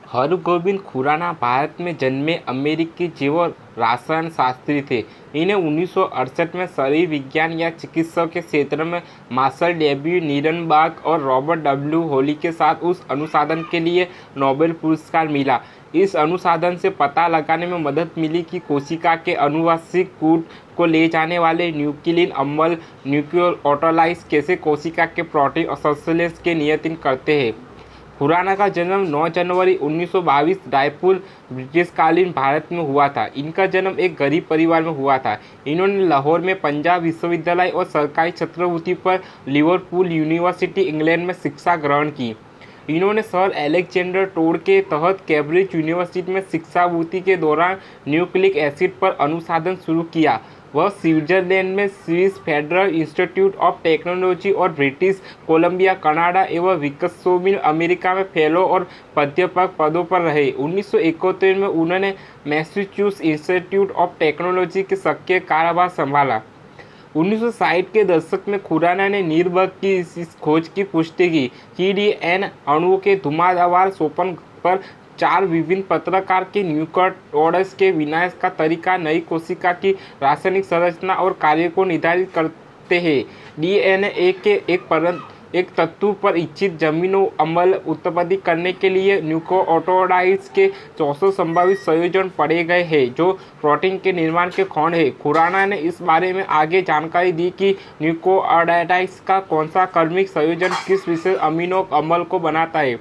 हरगोविंद खुराना भारत में जन्मे अमेरिकी जीव रसायन शास्त्री थे। इन्हें 1968 में शरीर विज्ञान या चिकित्सा के क्षेत्र में मार्शल डब्ल्यू नीरनबर्ग और रॉबर्ट डब्ल्यू हॉली के साथ उस अनुसंधान के लिए नोबेल पुरस्कार मिला। इस अनुसंधान से पता लगाने में मदद मिली कि कोशिका के आनुवंशिक कोड को ले जाने वाले न्यूक्लियन अम्ल न्यूक्लियोटाइड्स कैसे कोशिका के प्रोटीन और संश्लेषण के नियंत्रण करते हैं। खुराना का जन्म 9 जनवरी 1922 रायपुर ब्रिटिशकालीन भारत में हुआ था। इनका जन्म एक गरीब परिवार में हुआ था। इन्होंने लाहौर में पंजाब विश्वविद्यालय और सरकारी छात्रवृत्ति पर लिवरपूल यूनिवर्सिटी इंग्लैंड में शिक्षा ग्रहण की। इन्होंने सर अलेक्जेंडर टोड के तहत कैम्ब्रिज यूनिवर्सिटी में शिक्षावृत्ति के दौरान न्यूक्लिक एसिड पर अनुसंधान शुरू किया। वह स्विट्जरलैंड में Swiss federal institute of technology और ब्रिटिश कोलंबिया कनाडा एवं विकसनशील अमेरिका में फेलो और प्राध्यापक पदों पर रहे। 1971 में उन्होंने मैसाचुसेट्स इंस्टीट्यूट ऑफ टेक्नोलॉजी के सक्रिय कार्यभार संभाला। 1960 के दशक में खुराना ने नीरबर्ग की इस खोज की पुष्टि की कि डीएनए अणुओं के धुआंधार शोषण पर 4 विभिन्न प्रकार के न्यूक्लियोटाइड्स के विन्यास का तरीका नई कोशिका की रासायनिक संरचना और कार्य को निर्धारित करते हैं। डीएनए के एक तत्व पर इच्छित जमीनों अम्ल उत्पत्ति करने के लिए न्यूक्लियोटाइड्स के 64 संभावित संयोजन पढ़े गए हैं जो प्रोटीन के निर्माण के खंड हैं। खुराना ने इस बारे में आगे जानकारी दी कि न्यूक्लियोटाइड्स का कौन सा क्रमिक संयोजन किस विशेष अमीनो अम्ल को बनाता है।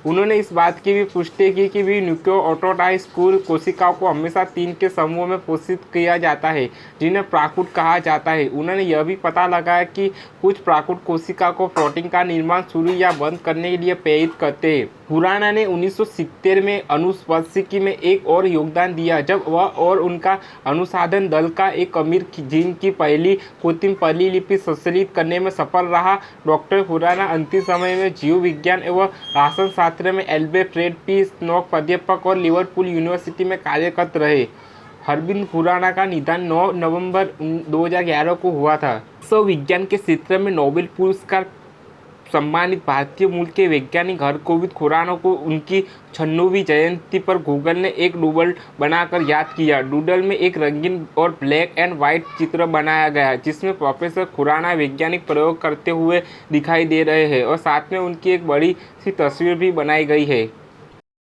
उन्होंने इस बात की भी पुष्टि की कि भी न्यूक्लियोटाइड्स कोशिकाओं को हमेशा 3 के समूह में पोषित किया जाता है जिन्हें प्राकृत कहा जाता है। उन्होंने यह भी पता लगाया कि कुछ प्राकृत कोशिका को प्रोटीन का निर्माण शुरू या बंद करने के लिए प्रेरित करते हैं। खुराना ने 1970 में आनुवंशिकी में एक और योगदान दिया जब वह और उनका अनुसंधान दल का एक अमीर जीन की पहली कृत्रिम प्रतिलिपि संश्लेषित करने में सफल रहा। डॉक्टर खुराना अंतिम समय में जीव विज्ञान एवं रसायन शास्त्र में एल्बर्ट फ्रेड पी स्नोक प्राध्यापक और लिवरपूल यूनिवर्सिटी में कार्यरत रहे। हरगोविंद खुराना का निधन 9 नवंबर 2011 को हुआ था। विश्व विज्ञान के क्षेत्र में नोबेल पुरस्कार सम्मानित भारतीय मूल के वैज्ञानिक हरगोविंद खुराना को उनकी 96वीं जयंती पर गूगल ने एक डूडल बनाकर याद किया। डूडल में एक रंगीन और ब्लैक एंड व्हाइट चित्र बनाया गया जिसमें प्रोफेसर खुराना वैज्ञानिक प्रयोग करते हुए दिखाई दे रहे हैं और साथ में उनकी एक बड़ी सी तस्वीर भी बनाई गई है।